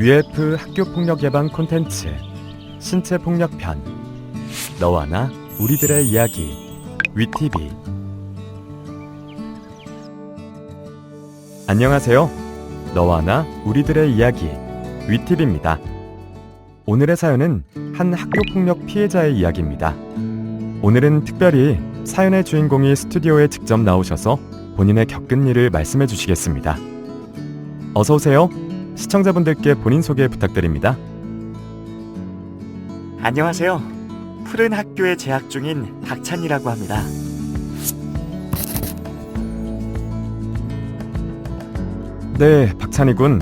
UF 학교폭력 예방 콘텐츠 신체폭력 편 너와 나 우리들의 이야기 위티비. 안녕하세요. 너와 나 우리들의 이야기 위티비입니다. 오늘의 사연은 한 학교폭력 피해자의 이야기입니다. 오늘은 특별히 사연의 주인공이 스튜디오에 직접 나오셔서 본인의 겪은 일을 말씀해 주시겠습니다. 어서 오세요. 시청자분들께 본인 소개 부탁드립니다. 안녕하세요. 푸른 학교에 재학 중인 박찬이라고 합니다. 네, 박찬희 군.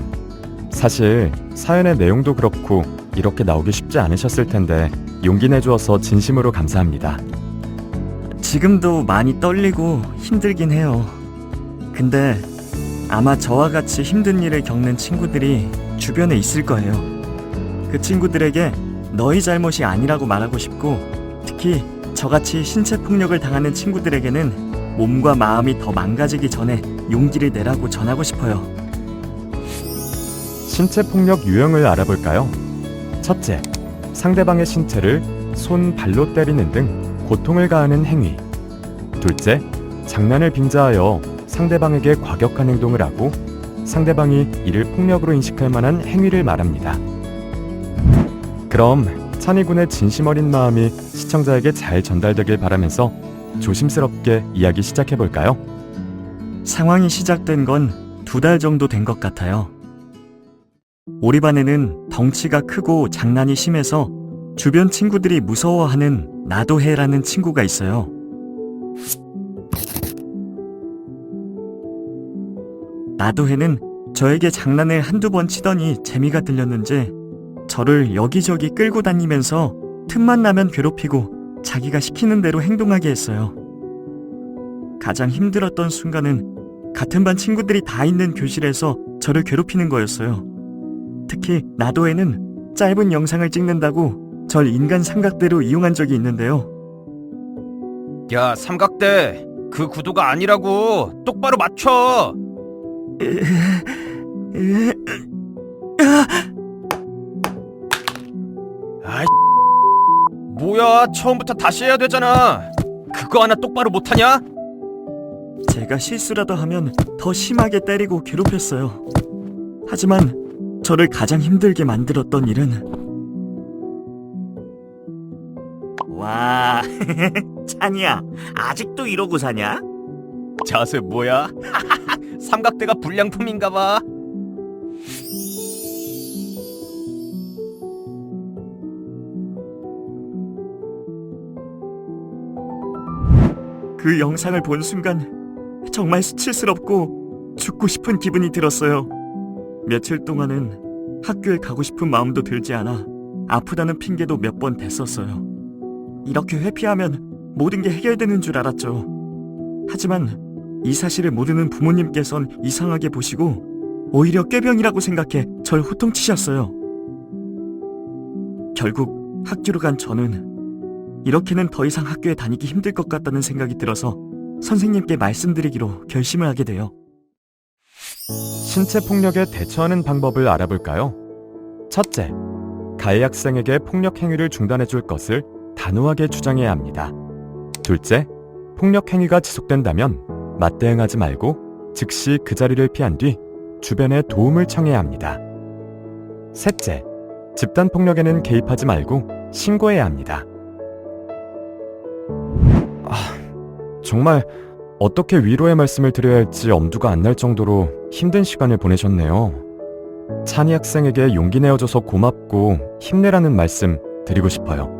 사실 사연의 내용도 그렇고 이렇게 나오기 쉽지 않으셨을 텐데 용기 내주어서 진심으로 감사합니다. 지금도 많이 떨리고 힘들긴 해요. 근데 아마 저와 같이 힘든 일을 겪는 친구들이 주변에 있을 거예요. 그 친구들에게 너희 잘못이 아니라고 말하고 싶고, 특히 저같이 신체 폭력을 당하는 친구들에게는 몸과 마음이 더 망가지기 전에 용기를 내라고 전하고 싶어요. 신체폭력 유형을 알아볼까요? 첫째, 상대방의 신체를 손, 발로 때리는 등 고통을 가하는 행위. 둘째, 장난을 빙자하여 상대방에게 과격한 행동을 하고 상대방이 이를 폭력으로 인식할 만한 행위를 말합니다. 그럼 찬희군의 진심 어린 마음이 시청자에게 잘 전달되길 바라면서 조심스럽게 이야기 시작해볼까요? 상황이 시작된 건 2달 정도 된 것 같아요. 우리 반에는 덩치가 크고 장난이 심해서 주변 친구들이 무서워하는 나도해라는 친구가 있어요. 나도해는 저에게 장난을 한두 번 치더니 재미가 들렸는지 저를 여기저기 끌고 다니면서 틈만 나면 괴롭히고 자기가 시키는 대로 행동하게 했어요. 가장 힘들었던 순간은 같은 반 친구들이 다 있는 교실에서 저를 괴롭히는 거였어요. 특히 나도해는 짧은 영상을 찍는다고 절 인간 삼각대로 이용한 적이 있는데요. 야, 삼각대, 그 구도가 아니라고. 똑바로 맞춰. 아이, 뭐야, 처음부터 다시 해야 되잖아. 그거 하나 똑바로 못하냐? 제가 실수라도 하면 더 심하게 때리고 괴롭혔어요. 하지만 저를 가장 힘들게 만들었던 일은, 와, 찬이야, 아직도 이러고 사냐? 자세 뭐야? 삼각대가 불량품인가 봐. 그 영상을 본 순간 정말 수치스럽고 죽고 싶은 기분이 들었어요. 며칠 동안은 학교에 가고 싶은 마음도 들지 않아 아프다는 핑계도 몇 번 댔었어요. 이렇게 회피하면 모든 게 해결되는 줄 알았죠. 하지만 이 사실을 모르는 부모님께선 이상하게 보시고 오히려 꾀병이라고 생각해 절 호통치셨어요. 결국 학교로 간 저는 이렇게는 더 이상 학교에 다니기 힘들 것 같다는 생각이 들어서 선생님께 말씀드리기로 결심을 하게 돼요. 신체폭력에 대처하는 방법을 알아볼까요? 첫째, 가해 학생에게 폭력 행위를 중단해줄 것을 단호하게 주장해야 합니다. 둘째, 폭력 행위가 지속된다면 맞대응하지 말고 즉시 그 자리를 피한 뒤 주변에 도움을 청해야 합니다. 셋째, 집단 폭력에는 개입하지 말고 신고해야 합니다. 정말 어떻게 위로의 말씀을 드려야 할지 엄두가 안 날 정도로 힘든 시간을 보내셨네요. 찬희 학생에게 용기 내어줘서 고맙고 힘내라는 말씀 드리고 싶어요.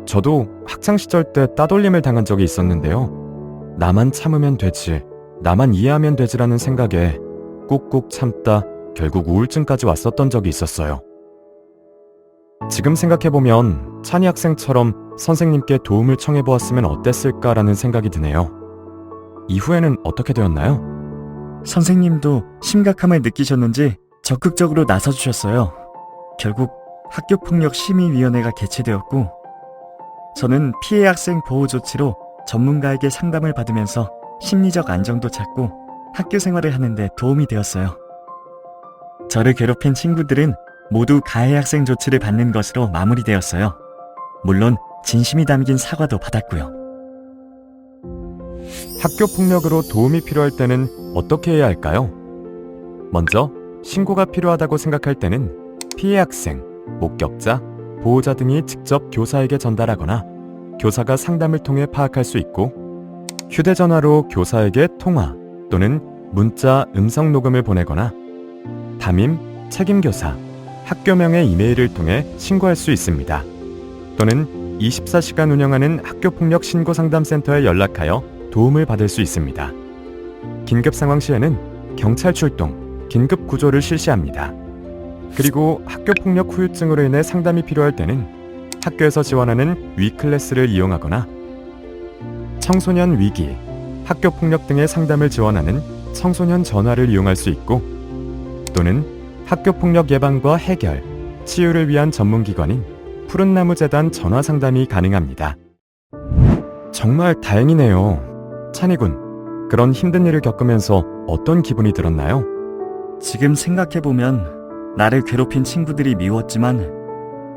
저도 학창시절 때 따돌림을 당한 적이 있었는데요. 나만 참으면 되지, 나만 이해하면 되지라는 생각에 꾹꾹 참다 결국 우울증까지 왔었던 적이 있었어요. 지금 생각해보면 찬희 학생처럼 선생님께 도움을 청해보았으면 어땠을까라는 생각이 드네요. 이후에는 어떻게 되었나요? 선생님도 심각함을 느끼셨는지 적극적으로 나서주셨어요. 결국 학교폭력심의위원회가 개최되었고, 저는 피해 학생 보호 조치로 전문가에게 상담을 받으면서 심리적 안정도 찾고 학교 생활을 하는데 도움이 되었어요. 저를 괴롭힌 친구들은 모두 가해 학생 조치를 받는 것으로 마무리되었어요. 물론 진심이 담긴 사과도 받았고요. 학교 폭력으로 도움이 필요할 때는 어떻게 해야 할까요? 먼저 신고가 필요하다고 생각할 때는 피해 학생, 목격자, 보호자 등이 직접 교사에게 전달하거나 교사가 상담을 통해 파악할 수 있고, 휴대전화로 교사에게 통화 또는 문자 음성 녹음을 보내거나 담임, 책임교사, 학교명의 이메일을 통해 신고할 수 있습니다. 또는 24시간 운영하는 학교폭력 신고상담센터에 연락하여 도움을 받을 수 있습니다. 긴급 상황 시에는 경찰 출동, 긴급 구조를 실시합니다. 그리고 학교폭력 후유증으로 인해 상담이 필요할 때는 학교에서 지원하는 위클래스를 이용하거나 청소년 위기, 학교폭력 등의 상담을 지원하는 청소년 전화를 이용할 수 있고, 또는 학교폭력 예방과 해결, 치유를 위한 전문기관인 푸른나무재단 전화 상담이 가능합니다. 정말 다행이네요. 찬이군, 그런 힘든 일을 겪으면서 어떤 기분이 들었나요? 지금 생각해보면 나를 괴롭힌 친구들이 미웠지만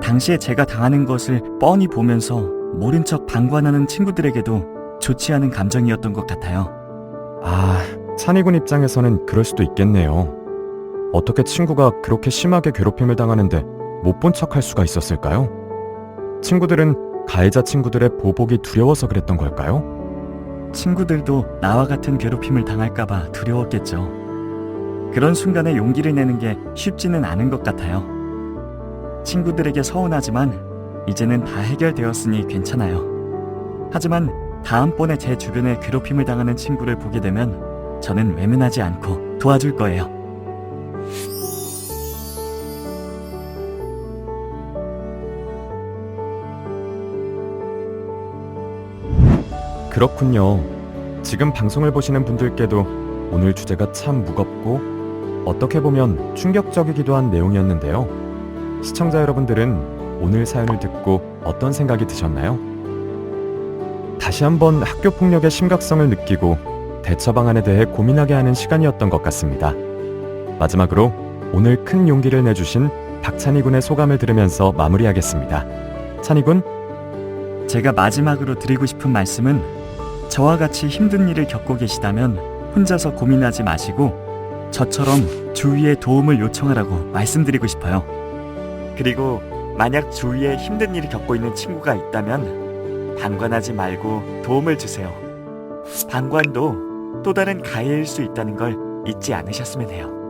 당시에 제가 당하는 것을 뻔히 보면서 모른 척 방관하는 친구들에게도 좋지 않은 감정이었던 것 같아요. 찬이군 입장에서는 그럴 수도 있겠네요. 어떻게 친구가 그렇게 심하게 괴롭힘을 당하는데 못 본 척할 수가 있었을까요? 친구들은 가해자 친구들의 보복이 두려워서 그랬던 걸까요? 친구들도 나와 같은 괴롭힘을 당할까봐 두려웠겠죠. 그런 순간에 용기를 내는 게 쉽지는 않은 것 같아요. 친구들에게 서운하지만 이제는 다 해결되었으니 괜찮아요. 하지만 다음번에 제 주변에 괴롭힘을 당하는 친구를 보게 되면 저는 외면하지 않고 도와줄 거예요. 그렇군요. 지금 방송을 보시는 분들께도 오늘 주제가 참 무겁고 어떻게 보면 충격적이기도 한 내용이었는데요. 시청자 여러분들은 오늘 사연을 듣고 어떤 생각이 드셨나요? 다시 한번 학교 폭력의 심각성을 느끼고 대처 방안에 대해 고민하게 하는 시간이었던 것 같습니다. 마지막으로 오늘 큰 용기를 내주신 박찬희 군의 소감을 들으면서 마무리하겠습니다. 찬희 군, 제가 마지막으로 드리고 싶은 말씀은 저와 같이 힘든 일을 겪고 계시다면 혼자서 고민하지 마시고 저처럼 주위에 도움을 요청하라고 말씀드리고 싶어요. 그리고 만약 주위에 힘든 일을 겪고 있는 친구가 있다면 방관하지 말고 도움을 주세요. 방관도 또 다른 가해일 수 있다는 걸 잊지 않으셨으면 해요.